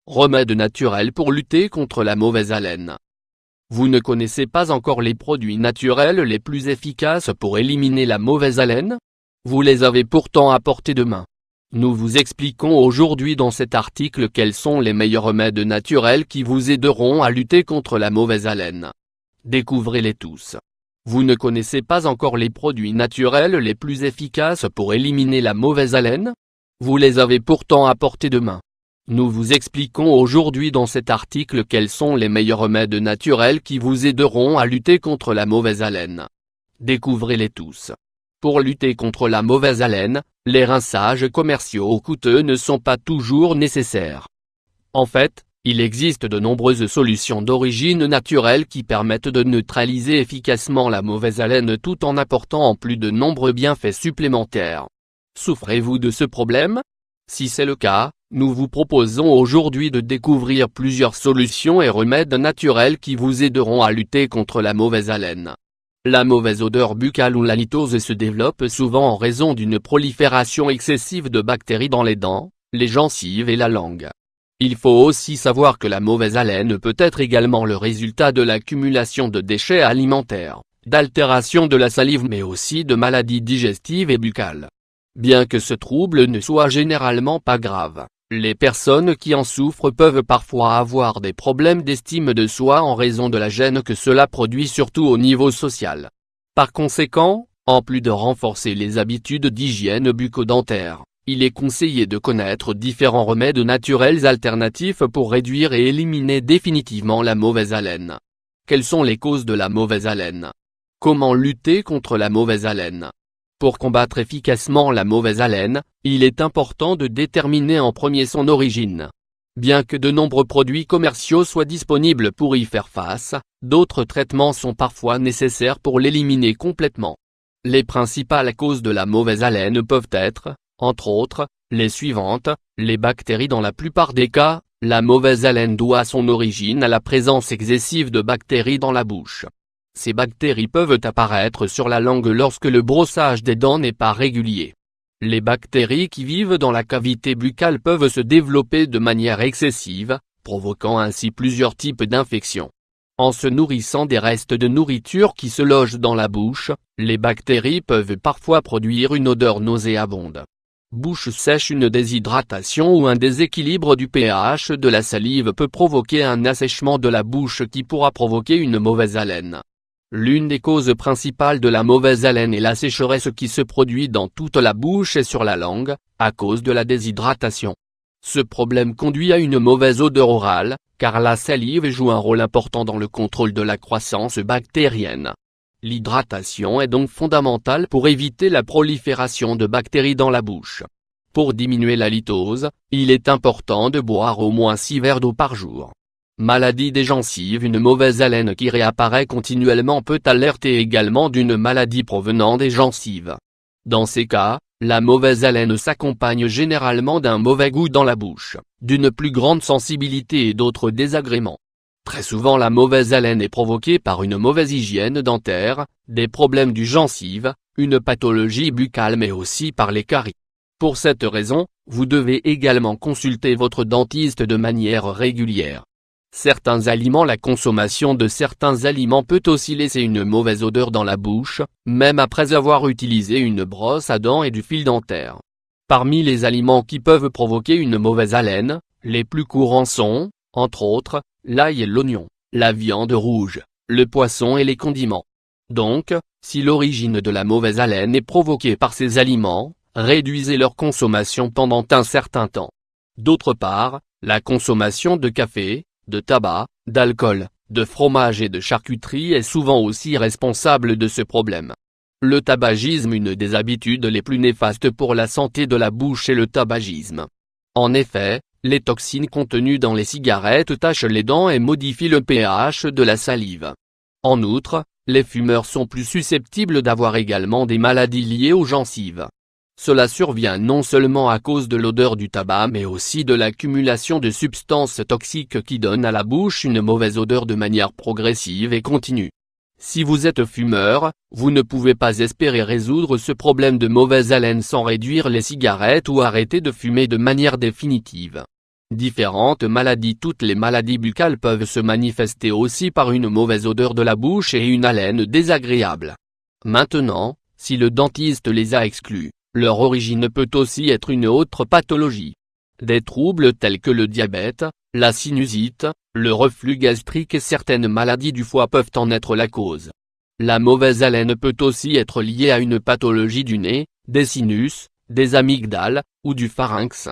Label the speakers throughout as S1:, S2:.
S1: Remède naturel pour lutter contre la mauvaise haleine. Vous ne connaissez pas encore les produits naturels les plus efficaces pour éliminer la mauvaise haleine? Vous les avez pourtant à portée de main. Nous vous expliquons aujourd'hui dans cet article quels sont les meilleurs remèdes naturels qui vous aideront à lutter contre la mauvaise haleine. Découvrez-les tous. Vous ne connaissez pas encore les produits naturels les plus efficaces pour éliminer la mauvaise haleine? Vous les avez pourtant à portée de main. Nous vous expliquons aujourd'hui dans cet article quels sont les meilleurs remèdes naturels qui vous aideront à lutter contre la mauvaise haleine. Découvrez-les tous. Pour lutter contre la mauvaise haleine, les rinçages commerciaux coûteux ne sont pas toujours nécessaires. En fait, il existe de nombreuses solutions d'origine naturelle qui permettent de neutraliser efficacement la mauvaise haleine tout en apportant en plus de nombreux bienfaits supplémentaires. Souffrez-vous de ce problème? Si c'est le cas, nous vous proposons aujourd'hui de découvrir plusieurs solutions et remèdes naturels qui vous aideront à lutter contre la mauvaise haleine. La mauvaise odeur buccale ou l'halitose se développe souvent en raison d'une prolifération excessive de bactéries dans les dents, les gencives et la langue. Il faut aussi savoir que la mauvaise haleine peut être également le résultat de l'accumulation de déchets alimentaires, d'altération de la salive mais aussi de maladies digestives et buccales. Bien que ce trouble ne soit généralement pas grave, les personnes qui en souffrent peuvent parfois avoir des problèmes d'estime de soi en raison de la gêne que cela produit surtout au niveau social. Par conséquent, en plus de renforcer les habitudes d'hygiène bucco-dentaire, il est conseillé de connaître différents remèdes naturels alternatifs pour réduire et éliminer définitivement la mauvaise haleine. Quelles sont les causes de la mauvaise haleine? Comment lutter contre la mauvaise haleine? Pour combattre efficacement la mauvaise haleine, il est important de déterminer en premier son origine. Bien que de nombreux produits commerciaux soient disponibles pour y faire face, d'autres traitements sont parfois nécessaires pour l'éliminer complètement. Les principales causes de la mauvaise haleine peuvent être, entre autres, les suivantes: les bactéries. Dans la plupart des cas, la mauvaise haleine doit son origine à la présence excessive de bactéries dans la bouche. Ces bactéries peuvent apparaître sur la langue lorsque le brossage des dents n'est pas régulier. Les bactéries qui vivent dans la cavité buccale peuvent se développer de manière excessive, provoquant ainsi plusieurs types d'infections. En se nourrissant des restes de nourriture qui se logent dans la bouche, les bactéries peuvent parfois produire une odeur nauséabonde. Bouche sèche. Une déshydratation ou un déséquilibre du pH de la salive peut provoquer un assèchement de la bouche qui pourra provoquer une mauvaise haleine. L'une des causes principales de la mauvaise haleine est la sécheresse qui se produit dans toute la bouche et sur la langue, à cause de la déshydratation. Ce problème conduit à une mauvaise odeur orale, car la salive joue un rôle important dans le contrôle de la croissance bactérienne. L'hydratation est donc fondamentale pour éviter la prolifération de bactéries dans la bouche. Pour diminuer l'halitose, il est important de boire au moins 6 verres d'eau par jour. Maladie des gencives. Une mauvaise haleine qui réapparaît continuellement peut alerter également d'une maladie provenant des gencives. Dans ces cas, la mauvaise haleine s'accompagne généralement d'un mauvais goût dans la bouche, d'une plus grande sensibilité et d'autres désagréments. Très souvent la mauvaise haleine est provoquée par une mauvaise hygiène dentaire, des problèmes du gencive, une pathologie buccale mais aussi par les caries. Pour cette raison, vous devez également consulter votre dentiste de manière régulière. Certains aliments. La consommation de certains aliments peut aussi laisser une mauvaise odeur dans la bouche, même après avoir utilisé une brosse à dents et du fil dentaire. Parmi les aliments qui peuvent provoquer une mauvaise haleine, les plus courants sont, entre autres, l'ail et l'oignon, la viande rouge, le poisson et les condiments. Donc, si l'origine de la mauvaise haleine est provoquée par ces aliments, réduisez leur consommation pendant un certain temps. D'autre part, la consommation de café, de tabac, d'alcool, de fromage et de charcuterie est souvent aussi responsable de ce problème. Le tabagisme. Une des habitudes les plus néfastes pour la santé de la bouche est le tabagisme. En effet, les toxines contenues dans les cigarettes tachent les dents et modifient le pH de la salive. En outre, les fumeurs sont plus susceptibles d'avoir également des maladies liées aux gencives. Cela survient non seulement à cause de l'odeur du tabac mais aussi de l'accumulation de substances toxiques qui donnent à la bouche une mauvaise odeur de manière progressive et continue. Si vous êtes fumeur, vous ne pouvez pas espérer résoudre ce problème de mauvaise haleine sans réduire les cigarettes ou arrêter de fumer de manière définitive. Différentes maladies. Toutes les maladies buccales peuvent se manifester aussi par une mauvaise odeur de la bouche et une haleine désagréable. Maintenant, si le dentiste les a exclus, leur origine peut aussi être une autre pathologie. Des troubles tels que le diabète, la sinusite, le reflux gastrique et certaines maladies du foie peuvent en être la cause. La mauvaise haleine peut aussi être liée à une pathologie du nez, des sinus, des amygdales, ou du pharynx.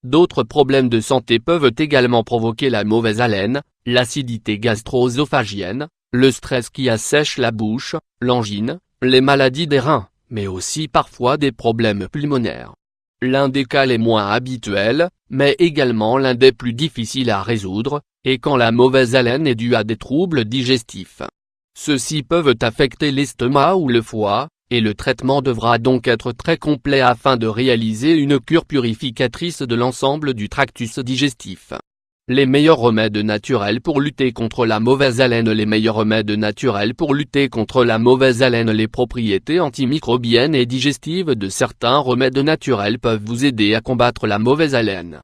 S1: D'autres problèmes de santé peuvent également provoquer la mauvaise haleine, l'acidité gastro-œsophagienne, le stress qui assèche la bouche, l'angine, les maladies des reins, mais aussi parfois des problèmes pulmonaires. L'un des cas les moins habituels, mais également l'un des plus difficiles à résoudre, est quand la mauvaise haleine est due à des troubles digestifs. Ceux-ci peuvent affecter l'estomac ou le foie, et le traitement devra donc être très complet afin de réaliser une cure purificatrice de l'ensemble du tractus digestif. Les meilleurs remèdes naturels pour lutter contre la mauvaise haleine. Les meilleurs remèdes naturels pour lutter contre la mauvaise haleine. Les propriétés antimicrobiennes et digestives de certains remèdes naturels peuvent vous aider à combattre la mauvaise haleine.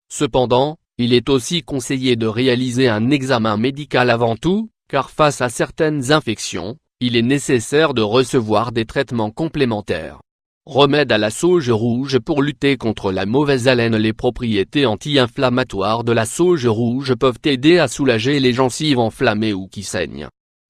S1: Cependant, il est aussi conseillé de réaliser un examen médical avant tout, car face à certaines infections, il est nécessaire de recevoir des traitements complémentaires. Remède à la sauge rouge. Pour lutter contre la mauvaise haleine. Les propriétés anti-inflammatoires de la sauge rouge peuvent aider à soulager les gencives enflammées ou qui saignent.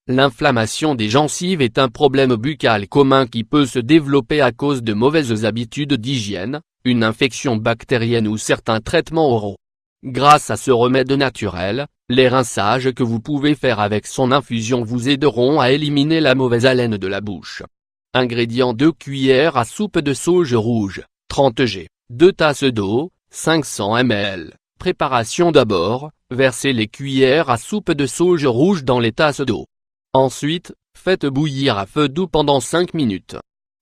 S1: L'inflammation des gencives est un problème buccal commun qui peut se développer à cause de mauvaises habitudes d'hygiène, une infection bactérienne ou certains traitements oraux. Grâce à ce remède naturel, les rinçages que vous pouvez faire avec son infusion vous aideront à éliminer la mauvaise haleine de la bouche. Ingrédients: 2 cuillères à soupe de sauge rouge, 30 g, 2 tasses d'eau, 500 ml. Préparation: d'abord, versez les cuillères à soupe de sauge rouge dans les tasses d'eau. Ensuite, faites bouillir à feu doux pendant 5 minutes.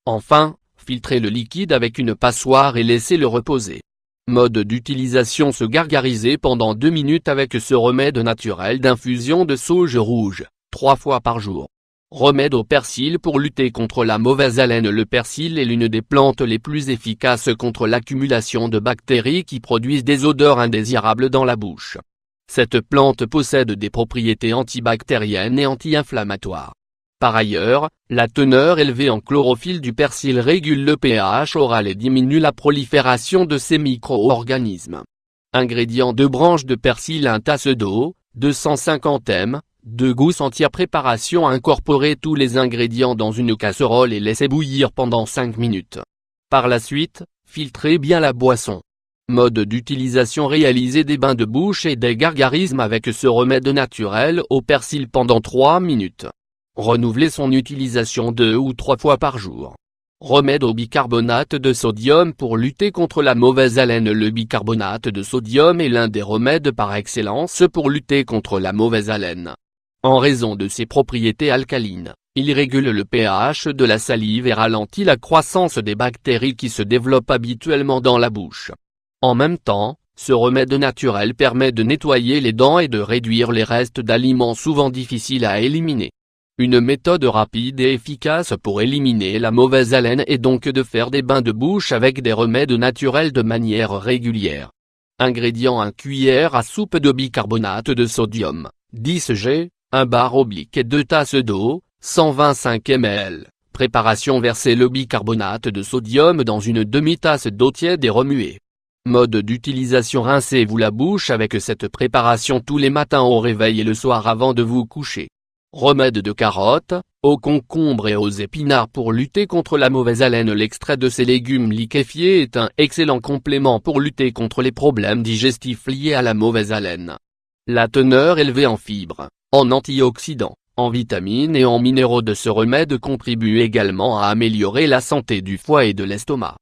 S1: Enfin, filtrez le liquide avec une passoire et laissez-le reposer. Mode d'utilisation: se gargariser pendant 2 minutes avec ce remède naturel d'infusion de sauge rouge, 3 fois par jour. Remède au persil. Pour lutter contre la mauvaise haleine. Le persil est l'une des plantes les plus efficaces contre l'accumulation de bactéries qui produisent des odeurs indésirables dans la bouche. Cette plante possède des propriétés antibactériennes et anti-inflammatoires. Par ailleurs, la teneur élevée en chlorophylle du persil régule le pH oral et diminue la prolifération de ces micro-organismes. Ingrédients: 2 branches de persil, 1 tasse d'eau, 250 ml, 2 gousses entières. Préparation: incorporez tous les ingrédients dans une casserole et laissez bouillir pendant 5 minutes. Par la suite, filtrez bien la boisson. Mode d'utilisation: réaliser des bains de bouche et des gargarismes avec ce remède naturel au persil pendant 3 minutes. Renouveler son utilisation 2 ou 3 fois par jour. Remède au bicarbonate de sodium. Pour lutter contre la mauvaise haleine. Le bicarbonate de sodium est l'un des remèdes par excellence pour lutter contre la mauvaise haleine. En raison de ses propriétés alcalines, il régule le pH de la salive et ralentit la croissance des bactéries qui se développent habituellement dans la bouche. En même temps, ce remède naturel permet de nettoyer les dents et de réduire les restes d'aliments souvent difficiles à éliminer. Une méthode rapide et efficace pour éliminer la mauvaise haleine est donc de faire des bains de bouche avec des remèdes naturels de manière régulière. Ingrédients: 1 cuillère à soupe de bicarbonate de sodium, 10 g, 1 bar oblique et 2 tasses d'eau, 125 ml. Préparation: versez le bicarbonate de sodium dans une demi-tasse d'eau tiède et remuez. Mode d'utilisation: rincez-vous la bouche avec cette préparation tous les matins au réveil et le soir avant de vous coucher. Remède de carottes, aux concombres et aux épinards. Pour lutter contre la mauvaise haleine. L'extrait de ces légumes liquéfiés est un excellent complément pour lutter contre les problèmes digestifs liés à la mauvaise haleine. La teneur élevée en fibres, en antioxydants, en vitamines et en minéraux de ce remède contribue également à améliorer la santé du foie et de l'estomac.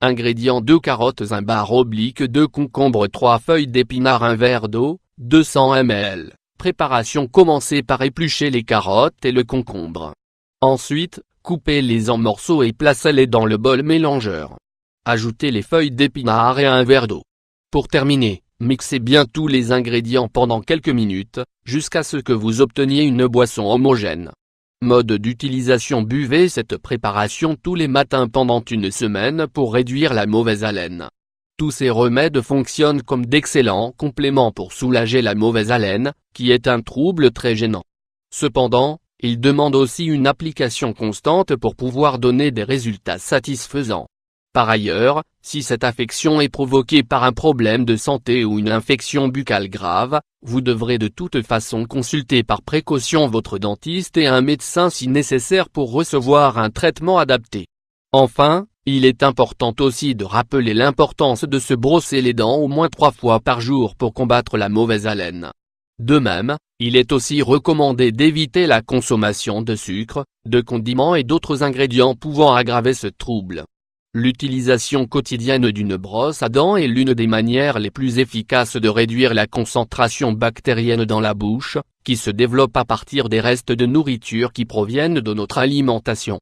S1: Ingrédients: 2 carottes, 1 bar oblique, 2 concombres, 3 feuilles d'épinards, 1 verre d'eau, 200 ml. Préparation: commencez par éplucher les carottes et le concombre. Ensuite, coupez-les en morceaux et placez-les dans le bol mélangeur. Ajoutez les feuilles d'épinards et 1 verre d'eau. Pour terminer, mixez bien tous les ingrédients pendant quelques minutes, jusqu'à ce que vous obteniez une boisson homogène. Mode d'utilisation: buvez cette préparation tous les matins pendant une semaine pour réduire la mauvaise haleine. Tous ces remèdes fonctionnent comme d'excellents compléments pour soulager la mauvaise haleine, qui est un trouble très gênant. Cependant, ils demandent aussi une application constante pour pouvoir donner des résultats satisfaisants. Par ailleurs, si cette affection est provoquée par un problème de santé ou une infection buccale grave, vous devrez de toute façon consulter par précaution votre dentiste et un médecin si nécessaire pour recevoir un traitement adapté. Enfin, il est important aussi de rappeler l'importance de se brosser les dents au moins 3 fois par jour pour combattre la mauvaise haleine. De même, il est aussi recommandé d'éviter la consommation de sucre, de condiments et d'autres ingrédients pouvant aggraver ce trouble. L'utilisation quotidienne d'une brosse à dents est l'une des manières les plus efficaces de réduire la concentration bactérienne dans la bouche, qui se développe à partir des restes de nourriture qui proviennent de notre alimentation.